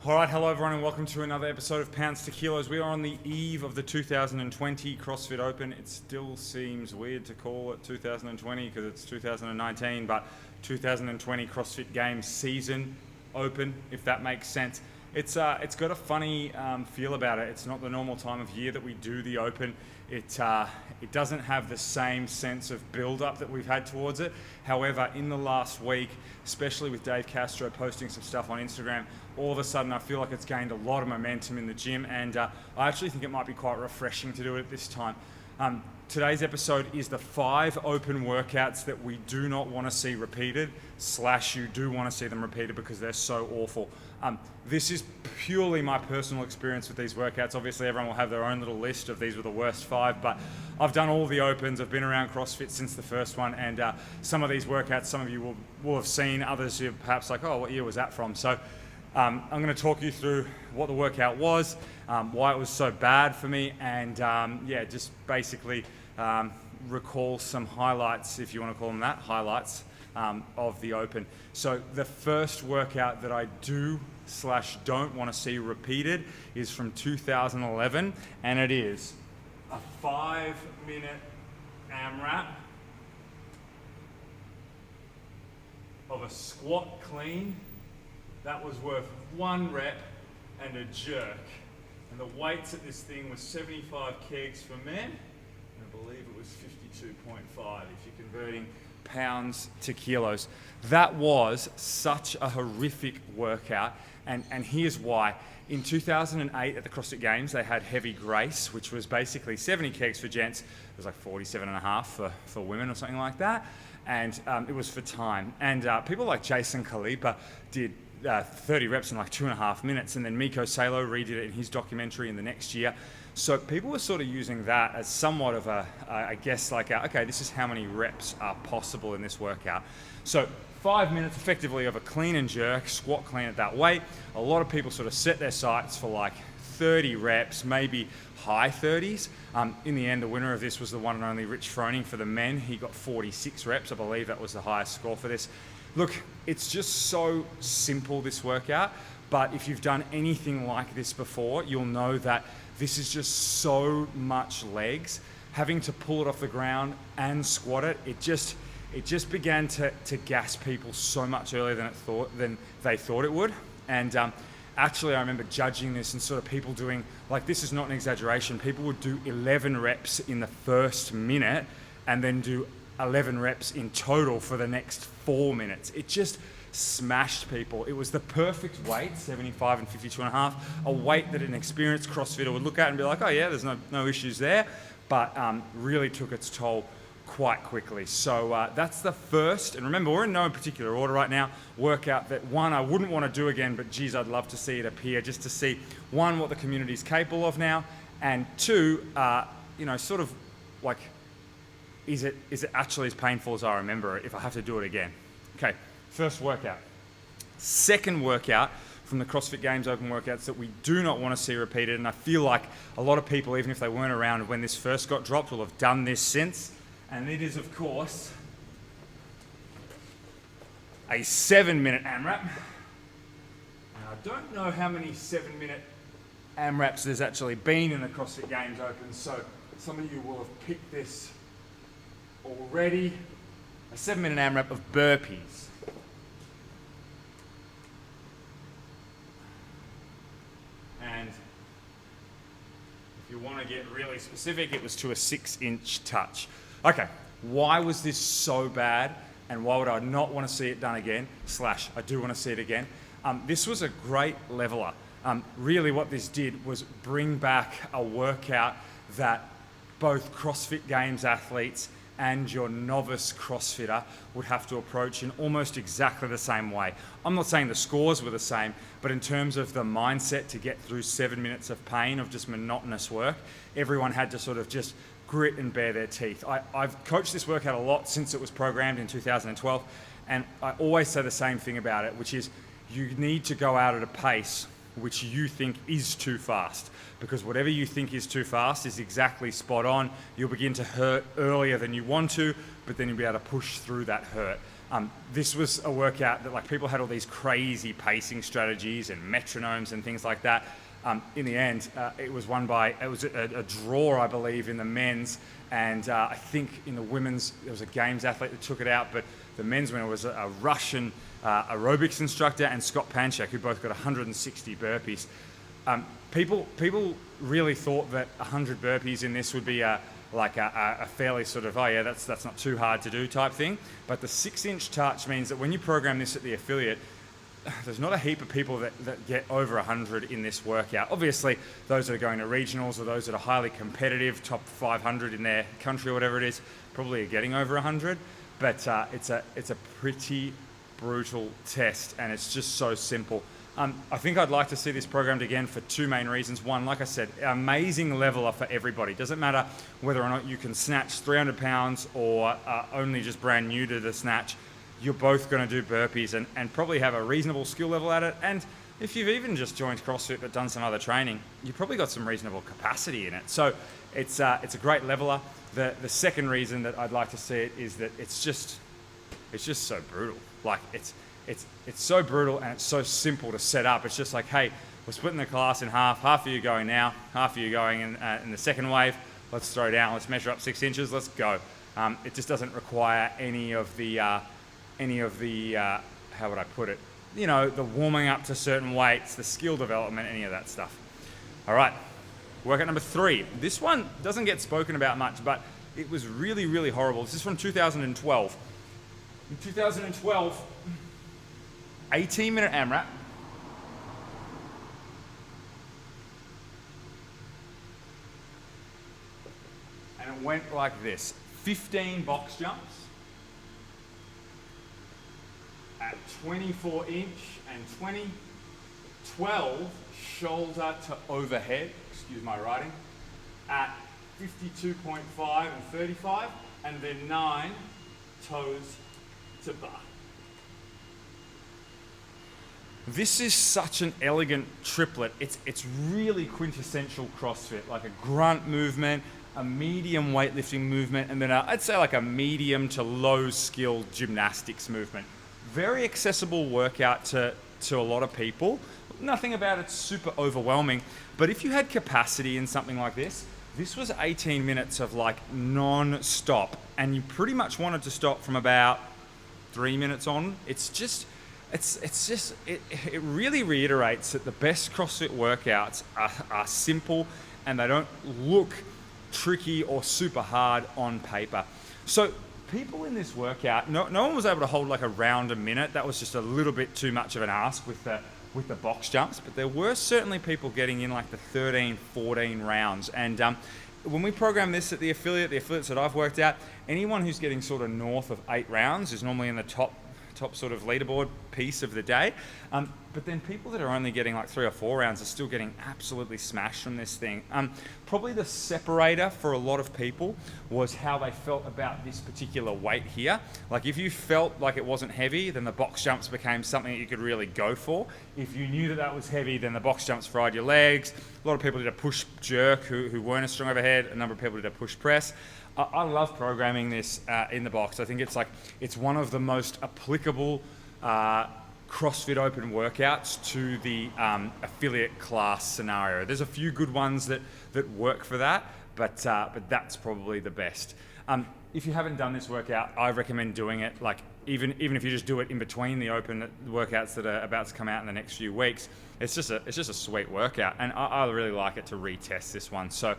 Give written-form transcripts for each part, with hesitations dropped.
All right, hello everyone and welcome to another episode of Pounds to Kilos. We are on the eve of the 2020 CrossFit Open. It still seems weird to call it 2020 because it's 2019, but 2020 CrossFit Games Season Open, if that makes sense. It's got a funny feel about it. It's not the normal time of year that we do the Open. It doesn't have the same sense of build-up that we've had towards it. However, in the last week, especially with Dave Castro posting some stuff on Instagram, all of a sudden I feel like it's gained a lot of momentum in the gym, and I actually think it might be quite refreshing to do it at this time. Today's episode is the 5 open workouts that we do not want to see repeated, / you do want to see them repeated because they're so awful. This is purely my personal experience with these workouts. Obviously everyone will have their own little list of these were the worst 5, but I've done all the opens. I've been around CrossFit since the first one, and some of these workouts, some of you will have seen, others you're perhaps like, oh, what year was that from? So I'm going to talk you through what the workout was, why it was so bad for me, and just basically recall some highlights, if you want to call them that, highlights of the Open. So the first workout that I do / don't want to see repeated is from 2011, and it is a 5-minute AMRAP of a squat clean. That was worth 1 rep and a jerk. And the weights at this thing was 75 kegs for men, and I believe it was 52.5 if you're converting pounds to kilos. That was such a horrific workout, and here's why. In 2008 at the CrossFit Games, they had heavy grace, which was basically 70 kegs for gents. It was like 47.5 for women or something like that, and it was for time. And people like Jason Kalipa did 30 reps in like 2.5 minutes, and then Miko Salo redid it in his documentary in the next year. So people were sort of using that as somewhat of okay, this is how many reps are possible in this workout. So 5 minutes effectively of a clean and jerk, squat clean at that weight. A lot of people sort of set their sights for like 30 reps, maybe high 30s. In the end, the winner of this was the one and only Rich Froning for the men. He got 46 reps. I believe that was the highest score for this. Look, it's just so simple, this workout, but if you've done anything like this before, you'll know that this is just so much legs. Having to pull it off the ground and squat it, it just began to gas people so much earlier than they thought it would. And actually, I remember judging this and sort of people doing, like, this is not an exaggeration, people would do 11 reps in the first minute and then do 11 reps in total for the next 4 minutes. It just smashed people. It was the perfect weight, 75 and 52.5, a weight that an experienced CrossFitter would look at and be like, oh yeah, there's no issues there, but really took its toll quite quickly. So that's the first, and remember, we're in no particular order right now, workout that, one, I wouldn't want to do again, but geez, I'd love to see it appear, just to see, one, what the community is capable of now, and two, sort of like, is it actually as painful as I remember it if I have to do it again? Okay, first workout. Second workout from the CrossFit Games Open workouts that we do not want to see repeated, and I feel like a lot of people, even if they weren't around when this first got dropped, will have done this since, and it is, of course, a 7-minute AMRAP. Now, I don't know how many 7-minute AMRAPs there's actually been in the CrossFit Games Open, so some of you will have picked this already. A 7-minute AMRAP of burpees. And if you want to get really specific, it was to a 6-inch touch. Okay, why was this so bad, and why would I not want to see it done again, / I do want to see it again? This was a great leveler. Really what this did was bring back a workout that both CrossFit Games athletes and your novice CrossFitter would have to approach in almost exactly the same way. I'm not saying the scores were the same, but in terms of the mindset to get through 7 minutes of pain, of just monotonous work, everyone had to sort of just grit and bare their teeth. I've coached this workout a lot since it was programmed in 2012, and I always say the same thing about it, which is you need to go out at a pace which you think is too fast, because whatever you think is too fast is exactly spot on. You'll begin to hurt earlier than you want to, but then you'll be able to push through that hurt. This was a workout that like people had all these crazy pacing strategies and metronomes and things like that. In the end, it was won by, it was a draw, I believe, in the men's, and I think in the women's, there was a games athlete that took it out, but the men's winner was a Russian aerobics instructor and Scott Panchak, who both got 160 burpees. People really thought that 100 burpees in this would be a fairly sort of, oh yeah, that's not too hard to do type thing. But the 6-inch touch means that when you program this at the affiliate, there's not a heap of people that get over 100 in this workout. Obviously, those that are going to regionals or those that are highly competitive, top 500 in their country or whatever it is, probably are getting over 100. But it's a pretty brutal test, and it's just so simple. I think I'd like to see this programmed again for 2 main reasons. One, like I said, amazing leveler for everybody. Doesn't matter whether or not you can snatch 300 pounds or only just brand new to the snatch. You're both going to do burpees and probably have a reasonable skill level at it. And if you've even just joined CrossFit but done some other training, you've probably got some reasonable capacity in it. So it's a great leveler. The second reason that I'd like to see it is that it's just so brutal. Like it's so brutal and it's so simple to set up. It's just like, hey, we're splitting the class in half. Half of you going now, half of you going in the second wave. Let's throw down. Let's measure up 6 inches. Let's go. It just doesn't require any of the how would I put it? You know, the warming up to certain weights, the skill development, any of that stuff. All right, workout number 3. This one doesn't get spoken about much, but it was really, really horrible. This is from 2012. In 2012, 18-minute AMRAP. And it went like this. 15 box jumps at 24 inch and 20, 12 shoulder to overhead, excuse my writing, at 52.5 and 35, and then 9 toes to bar. This is such an elegant triplet. It's really quintessential CrossFit, like a grunt movement, a medium weightlifting movement, and then I'd say like a medium to low skill gymnastics movement. Very accessible workout to a lot of people. Nothing about it's super overwhelming, but if you had capacity in something like this, this was 18 minutes of like non-stop, and you pretty much wanted to stop from about 3 minutes on. It really reiterates that the best CrossFit workouts are simple and they don't look tricky or super hard on paper. So people in this workout, no one was able to hold like around a minute. That was just a little bit too much of an ask with the box jumps, but there were certainly people getting in like the 13, 14 rounds. And when we program this at the affiliates that I've worked at, anyone who's getting sort of north of 8 rounds is normally in the top sort of leaderboard piece of the day. But then people that are only getting like 3 or 4 rounds are still getting absolutely smashed from this thing. Probably the separator for a lot of people was how they felt about this particular weight here. Like if you felt like it wasn't heavy, then the box jumps became something that you could really go for. If you knew that was heavy, then the box jumps fried your legs. A lot of people did a push jerk who weren't as strong overhead. A number of people did a push press. I love programming this in the box. I think it's one of the most applicable CrossFit Open workouts to the affiliate class scenario. There's a few good ones that work for that, but that's probably the best. If you haven't done this workout, I recommend doing it. Like even if you just do it in between the Open workouts that are about to come out in the next few weeks, it's just a sweet workout, and I really like it to retest this one. So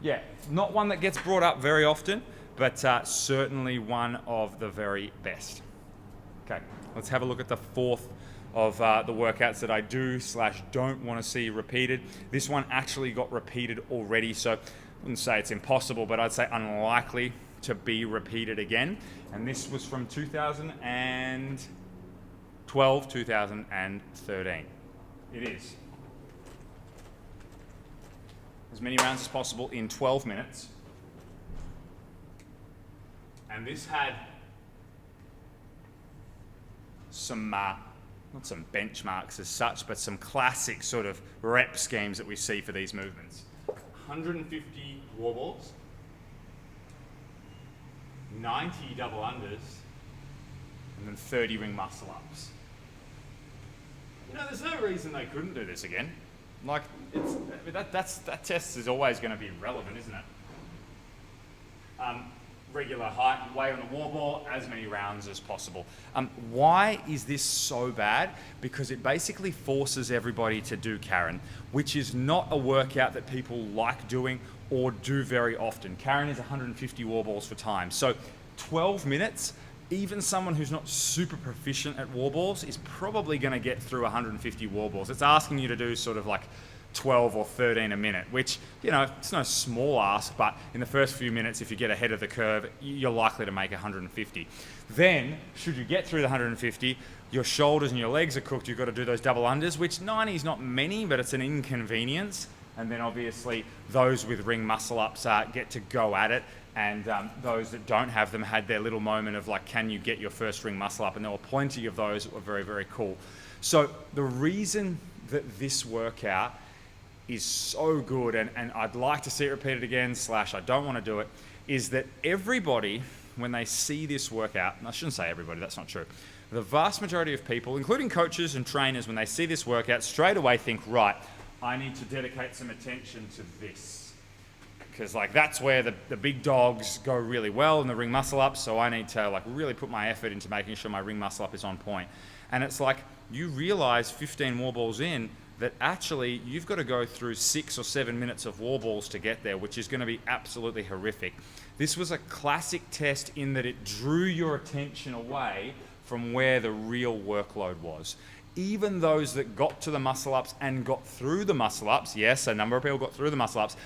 yeah, not one that gets brought up very often, but certainly one of the very best. Okay, let's have a look at the 4th of the workouts that I do/don't want to see repeated. This one actually got repeated already, so I wouldn't say it's impossible, but I'd say unlikely to be repeated again. And this was from 2012, 2013. It is as many rounds as possible in 12 minutes. And this had some, not some benchmarks as such, but some classic sort of rep schemes that we see for these movements. 150 wall balls, 90 double unders, and then 30 ring muscle ups. You know, there's no reason they couldn't do this again. Like, that test is always going to be relevant, isn't it? Regular height and weight on the wall ball, as many rounds as possible. Why is this so bad? Because it basically forces everybody to do Karen, which is not a workout that people like doing or do very often. Karen is 150 wall balls for time. So 12 minutes, even someone who's not super proficient at wall balls is probably going to get through 150 wall balls. It's asking you to do sort of like 12 or 13 a minute, which, you know, it's no small ask, but in the first few minutes, if you get ahead of the curve, you're likely to make 150. Then, should you get through the 150, your shoulders and your legs are cooked, you've got to do those double unders, which 90 is not many, but it's an inconvenience. And then obviously, those with ring muscle ups get to go at it, and those that don't have them had their little moment of like, can you get your first ring muscle up? And there were plenty of those that were very, very cool. So the reason that this workout is so good, and I'd like to see it repeated again, / I don't want to do it, is that everybody, when they see this workout, and I shouldn't say everybody, that's not true, the vast majority of people, including coaches and trainers, when they see this workout, straight away think, right, I need to dedicate some attention to this. Because like that's where the big dogs go really well in the ring muscle ups, so I need to like really put my effort into making sure my ring muscle up is on point. And it's like, you realize 15 wall balls in, that actually you've got to go through 6 or 7 minutes of wall balls to get there, which is going to be absolutely horrific. This was a classic test in that it drew your attention away from where the real workload was. Even those that got to the muscle ups and got through the muscle ups, yes, a number of people got through the muscle ups,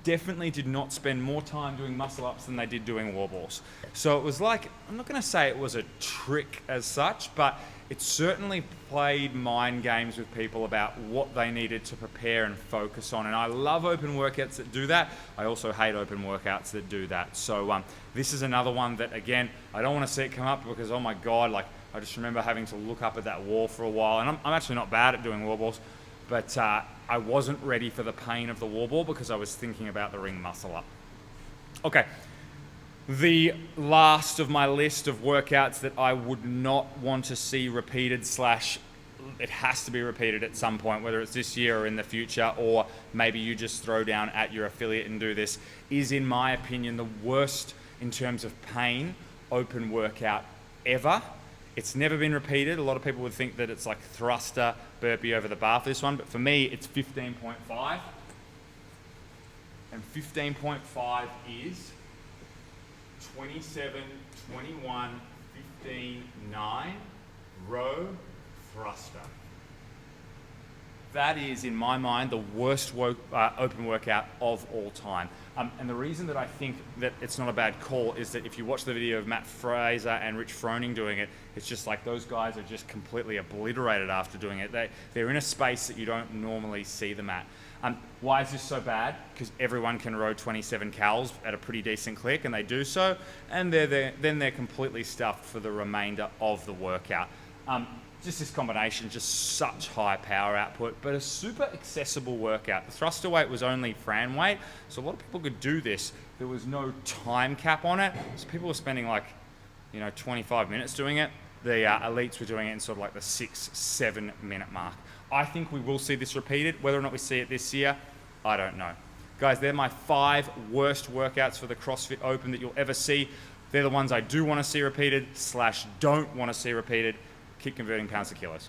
definitely did not spend more time doing muscle ups than they did doing wall balls. So it was like, I'm not going to say it was a trick as such, but it certainly played mind games with people about what they needed to prepare and focus on. And I love open workouts that do that. I also hate open workouts that do that. So this is another one that, again, I don't want to see it come up because, oh my God, like I just remember having to look up at that wall for a while. And I'm actually not bad at doing wall balls, but I wasn't ready for the pain of the wall ball because I was thinking about the ring muscle up. Okay. The last of my list of workouts that I would not want to see repeated / it has to be repeated at some point, whether it's this year or in the future, or maybe you just throw down at your affiliate and do this, is in my opinion the worst in terms of pain open workout ever. It's never been repeated. A lot of people would think that it's like thruster, burpee over the bar for this one, but for me it's 15.5. And 15.5 is 27, 21, 15, 9, row thruster. That is, in my mind, the worst open workout of all time. And the reason that I think that it's not a bad call is that if you watch the video of Matt Fraser and Rich Froning doing it, it's just like those guys are just completely obliterated after doing it. They're in a space that you don't normally see them at. Why is this so bad? Because everyone can row 27 cals at a pretty decent click, and they do so, and then they're completely stuffed for the remainder of the workout. Just this combination, just such high power output, but a super accessible workout. The thruster weight was only Fran weight, so a lot of people could do this. There was no time cap on it, so people were spending 25 minutes doing it. The elites were doing it in sort of like the 6-7 minute mark. I think we will see this repeated. Whether or not we see it this year, I don't know. Guys, they're my 5 worst workouts for the CrossFit Open that you'll ever see. They're the ones I do want to see repeated / don't want to see repeated. Keep converting pounds to kilos.